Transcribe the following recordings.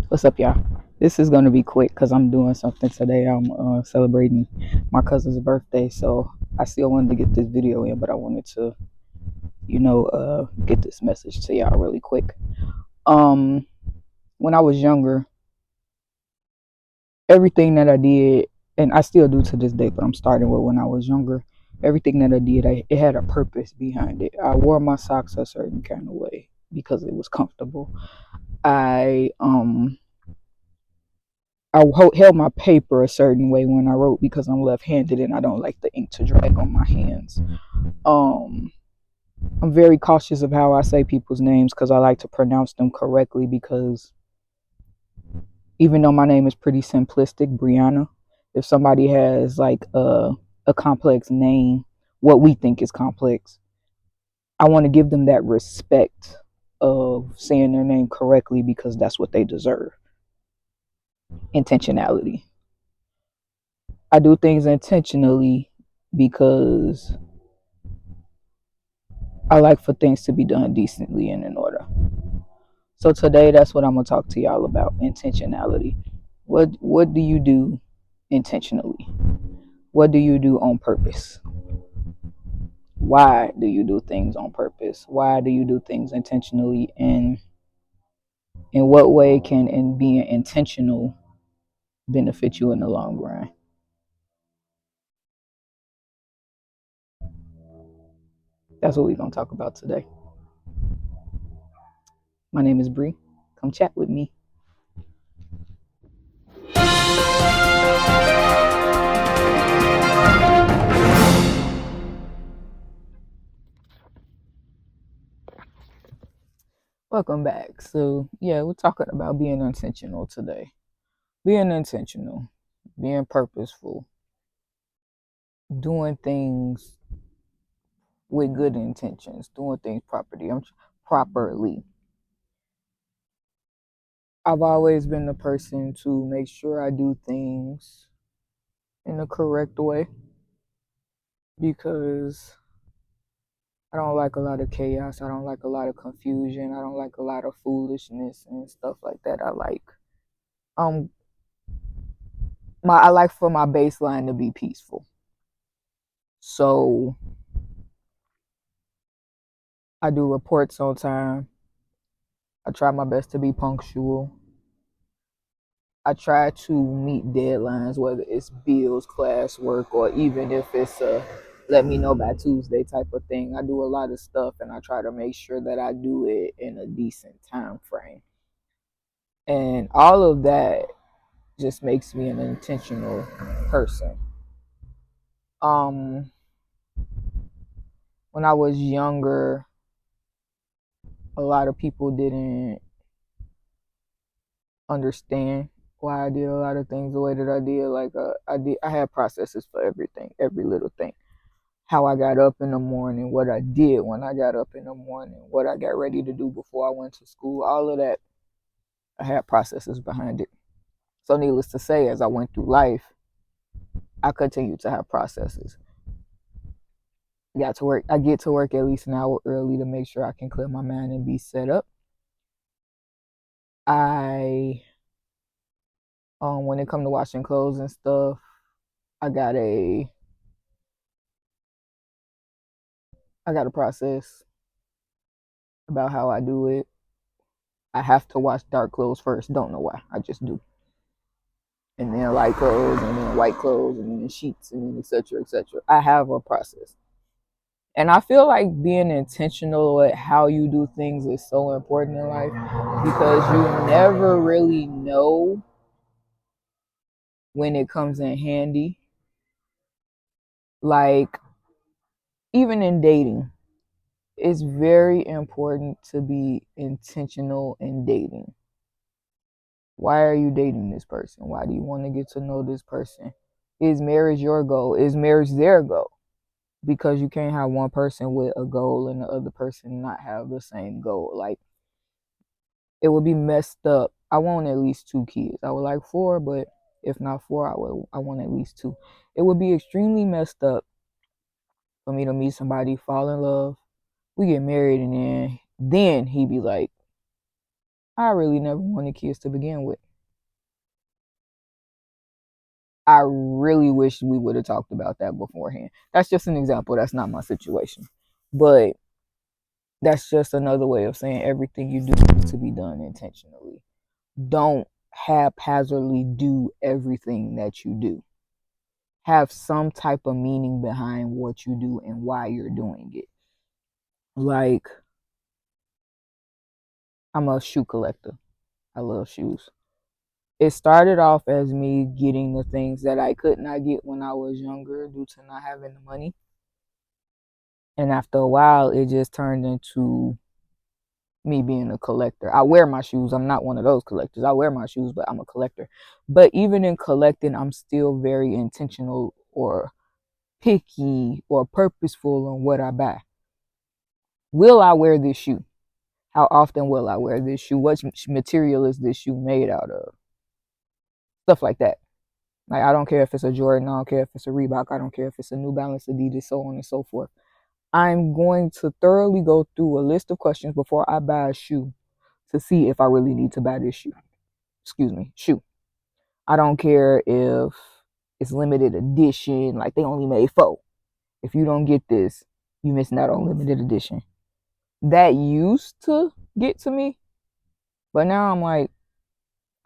What's up, y'all? This is gonna be quick because I'm doing something today. I'm celebrating my cousin's birthday, so I still wanted to get this video in, but I wanted to, get this message to y'all really quick. Um, when I was younger, everything that I did, and I still do to this day, but I'm starting with when I was younger. Everything that I did, it had a purpose behind it. I wore my socks a certain kind of way because it was comfortable. I held my paper a certain way when I wrote because I'm left-handed and I don't like the ink to drag on my hands. Um, I'm very cautious of how I say people's names because I like to pronounce them correctly because even though my name is pretty simplistic, Brianna, if somebody has like a complex name, what we think is complex, I want to give them that respect of saying their name correctly because that's what they deserve. Intentionality. I do things intentionally because I like for things to be done decently and in order. So today that's what I'm gonna talk to y'all about, intentionality. What do you do intentionally? What do you do on purpose? Why do you do things on purpose? Why do you do things intentionally? And in what way can being intentional benefit you in the long run? That's what we're gonna talk about today. My name is Bree. Come chat with me. Welcome back. So, yeah, we're talking about being intentional today. Being intentional, being purposeful, doing things with good intentions, doing things properly. I've always been the person to make sure I do things in the correct way because I don't like a lot of chaos. I don't like a lot of confusion. I don't like a lot of foolishness and stuff like that. Um I like for my baseline to be peaceful. So I do reports on time. I try my best to be punctual. I try to meet deadlines, whether it's bills, classwork, or even if it's a let me know by Tuesday type of thing. I do a lot of stuff and I try to make sure that I do it in a decent time frame. And all of that just makes me an intentional person. Um, when I was younger, a lot of people didn't understand why I did a lot of things the way that I did. I had processes for everything, every little thing. How I got up in the morning, what I did when I got up in the morning, what I got ready to do before I went to school, all of that, I had processes behind it. So needless to say, as I went through life, I continued to have processes. I get to work at least an hour early to make sure I can clear my mind and be set up. I when it come to washing clothes and stuff, I got a I got a process about how I do it. I have to wash dark clothes first. Don't know why. I just do. And then light clothes, and then white clothes, and then sheets, and then etc. etc. I have a process. And I feel like being intentional with how you do things is so important in life because you never really know when it comes in handy. Like, even in dating, it's very important to be intentional in dating. Why are you dating this person? Why do you want to get to know this person? Is marriage your goal? Is marriage their goal? Because you can't have one person with a goal and the other person not have the same goal. Like, it would be messed up. I want at least 2 kids. I would like 4, but if not 4, I want at least 2. It would be extremely messed up for me to meet somebody, fall in love, we get married, and then he'd be like, I really never wanted kids to begin with. I really wish we would have talked about that beforehand. That's just an example. That's not my situation. But that's just another way of saying everything you do needs to be done intentionally. Don't haphazardly do everything that you do. Have some type of meaning behind what you do and why you're doing it. Like, I'm a shoe collector. I love shoes. It started off as me getting the things that I could not get when I was younger due to not having the money. And after a while, it just turned into me being a collector. I wear my shoes. I'm not one of those collectors. I wear my shoes, but I'm a collector. But even in collecting, I'm still very intentional or picky or purposeful on what I buy. Will I wear this shoe? How often will I wear this shoe? What material is this shoe made out of? Stuff like that. Like, I don't care if it's a Jordan, I don't care if it's a Reebok, I don't care if it's a New Balance, Adidas, so on and so forth. I'm going to thoroughly go through a list of questions before I buy a shoe to see if I really need to buy this shoe. Shoe. I don't care if it's limited edition, like they only made 4. If you don't get this, you missing out on limited edition. That used to get to me, but now I'm like,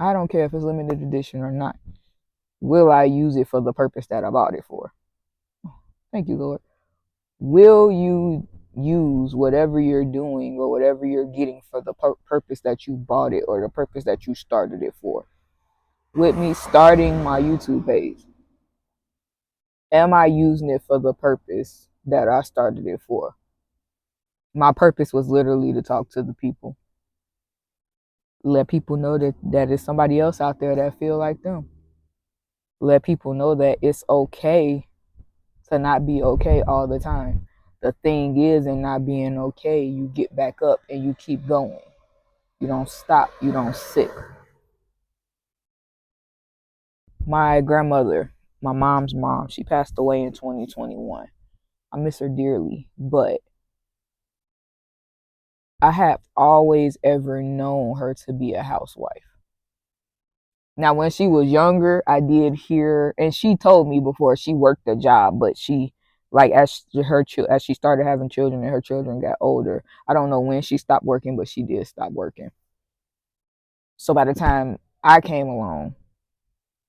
I don't care if it's limited edition or not. Will I use it for the purpose that I bought it for? Thank you, Lord. Will you use whatever you're doing or whatever you're getting for the purpose that you bought it or the purpose that you started it for? With me starting my YouTube page, am I using it for the purpose that I started it for? My purpose was literally to talk to the people. Let people know that there's somebody else out there that feel like them. Let people know that it's okay to not be okay all the time. The thing is, in not being okay, you get back up and you keep going. You don't stop. You don't sit. My grandmother, my mom's mom, she passed away in 2021. I miss her dearly, but I have always ever known her to be a housewife. Now, when she was younger, I did hear, and she told me before she worked a job, but she, like, as she started having children and her children got older, I don't know when she stopped working, but she did stop working. So by the time I came along,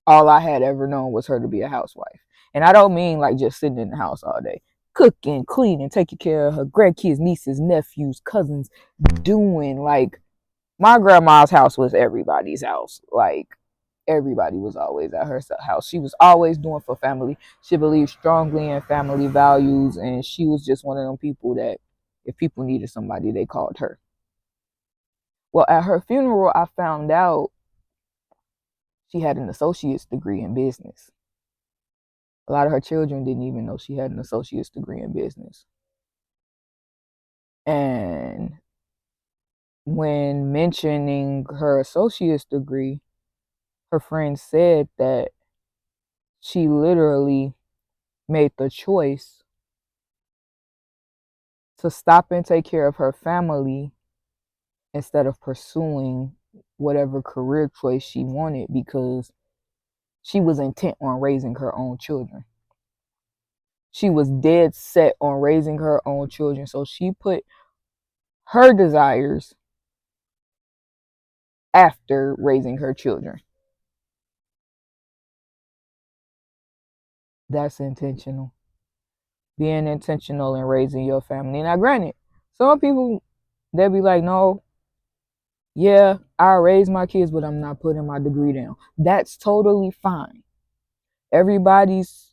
all I had ever known was her to be a housewife. And I don't mean like just sitting in the house all day, cooking, cleaning, taking care of her grandkids, nieces, nephews, cousins, doing, like, my grandma's house was everybody's house. Like, everybody was always at her house. She was always doing for family. She believed strongly in family values, and she was just one of them people that if people needed somebody, they called her. Well, at her funeral, I found out she had an associate's degree in business. A lot of her children didn't even know she had an associate's degree in business. And when mentioning her associate's degree, her friend said that she literally made the choice to stop and take care of her family instead of pursuing whatever career choice she wanted because she was intent on raising her own children. She was dead set on raising her own children. So she put her desires after raising her children. That's intentional. Being intentional in raising your family. Now, granted, some people, they'll be like, no, yeah, I raise my kids, but I'm not putting my degree down. That's totally fine. Everybody's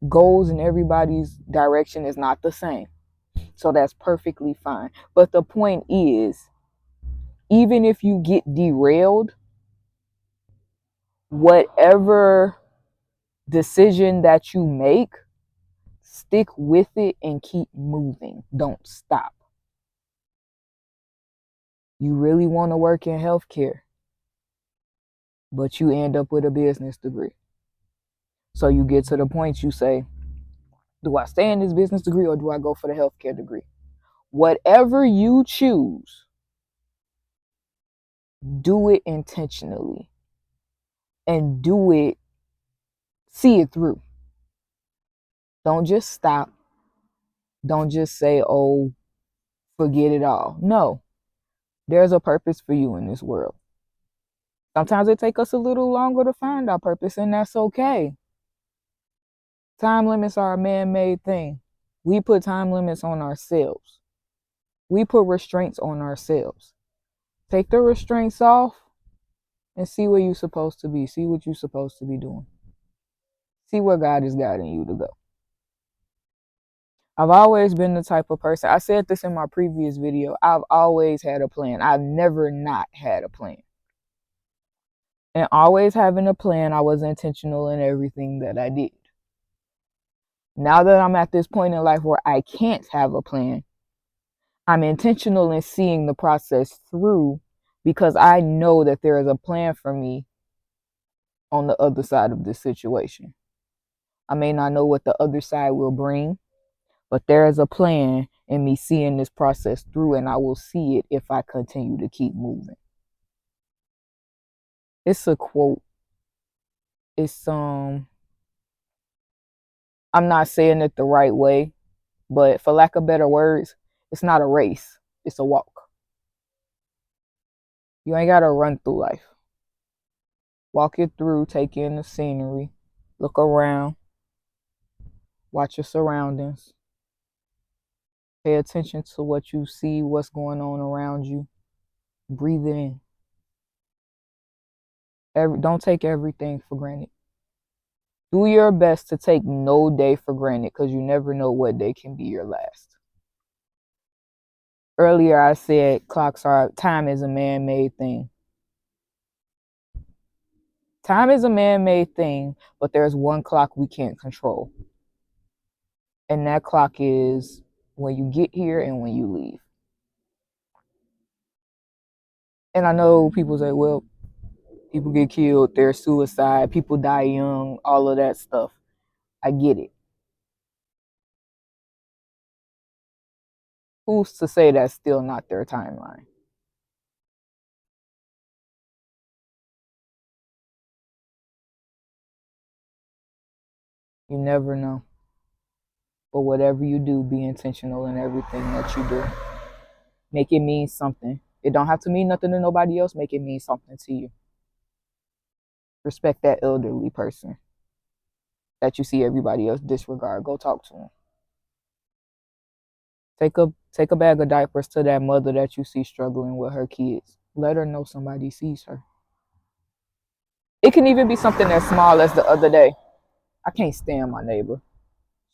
goals and everybody's direction is not the same. So that's perfectly fine. But the point is, even if you get derailed, whatever decision that you make, stick with it and keep moving. Don't stop. You really want to work in healthcare, but you end up with a business degree. So you get to the point you say, do I stay in this business degree or do I go for the healthcare degree? Whatever you choose, Do it intentionally and see it through. Don't just stop. Don't just say, oh, forget it all. No, there's a purpose for you in this world. Sometimes it takes us a little longer to find our purpose, and that's okay. Time limits are a man-made thing. We put time limits on ourselves. We put restraints on ourselves. Take the restraints off and see where you're supposed to be. See what you're supposed to be doing. See where God is guiding you to go. I've always been the type of person, I said this in my previous video, I've always had a plan. I've never not had a plan. And always having a plan, I was intentional in everything that I did. Now that I'm at this point in life where I can't have a plan, I'm intentional in seeing the process through because I know that there is a plan for me on the other side of this situation. I may not know what the other side will bring, but there is a plan in me seeing this process through, and I will see it if I continue to keep moving. It's a quote. It's I'm not saying it the right way, but for lack of better words, it's not a race, it's a walk. You ain't gotta run through life. Walk it through, take in the scenery, look around, watch your surroundings, pay attention to what you see, what's going on around you. Breathe it in. Don't take everything for granted. Do your best to take no day for granted because you never know what day can be your last. Earlier I said time is a man-made thing. Time is a man-made thing, but there's one clock we can't control. And that clock is when you get here and when you leave. And I know people say, well, people get killed, there's suicide, people die young, all of that stuff. I get it. Who's to say that's still not their timeline? You never know. But whatever you do, be intentional in everything that you do. Make it mean something. It don't have to mean nothing to nobody else. Make it mean something to you. Respect that elderly person that you see everybody else disregard. Go talk to them. Take a bag of diapers to that mother that you see struggling with her kids. Let her know somebody sees her. It can even be something as small as the other day. I can't stand my neighbor.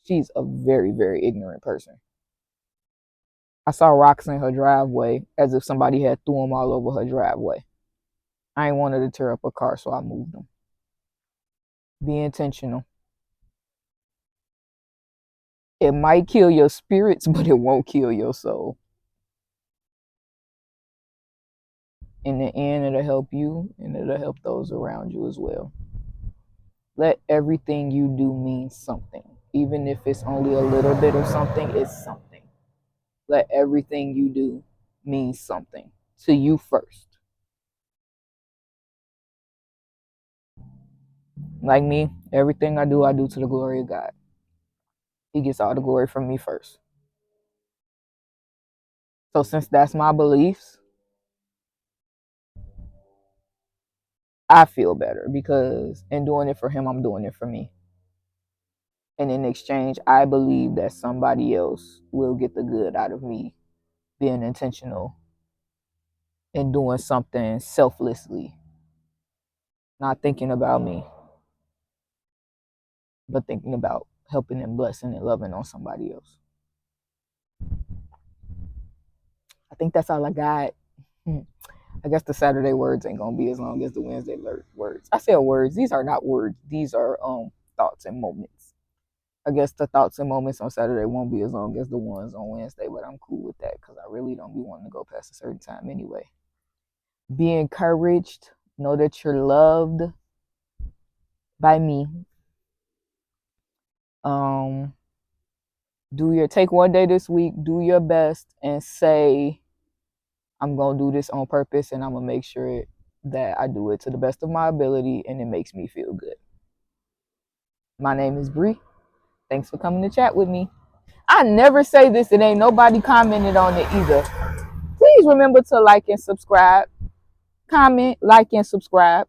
She's a very, very ignorant person. I saw rocks in her driveway as if somebody had threw them all over her driveway. I ain't wanted to tear up a car, so I moved them. Be intentional. It might kill your spirits, but it won't kill your soul. In the end, it'll help you and it'll help those around you as well. Let everything you do mean something. Even if it's only a little bit of something, it's something. Let everything you do mean something to you first. Like me, everything I do to the glory of God. He gets all the glory from me first. So since that's my beliefs, I feel better because in doing it for him, I'm doing it for me. And in exchange, I believe that somebody else will get the good out of me being intentional and doing something selflessly, not thinking about me, but thinking about helping and blessing and loving on somebody else. I think that's all I got. I guess the Saturday words ain't gonna be as long as the Wednesday words. I said words. These are not words. These are thoughts and moments. I guess the thoughts and moments on Saturday won't be as long as the ones on Wednesday, but I'm cool with that because I really don't be wanting to go past a certain time anyway. Be encouraged. Know that you're loved by me. Um, take one day this week, do your best, and say, I'm going to do this on purpose, and I'm going to make sure that I do it to the best of my ability and it makes me feel good. My name is Bree. Thanks for coming to chat with me. I never say this and ain't nobody commented on it either. Please remember to like and subscribe. Comment, like, and subscribe.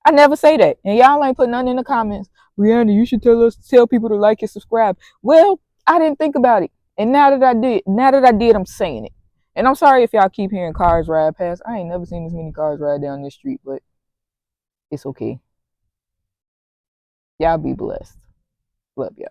I never say that. And y'all ain't put nothing in the comments. Brianna, you should tell people to like and subscribe. Well, I didn't think about it. And now that I did, I'm saying it. And I'm sorry if y'all keep hearing cars ride past. I ain't never seen this many cars ride down this street, but it's okay. Y'all be blessed. Love y'all.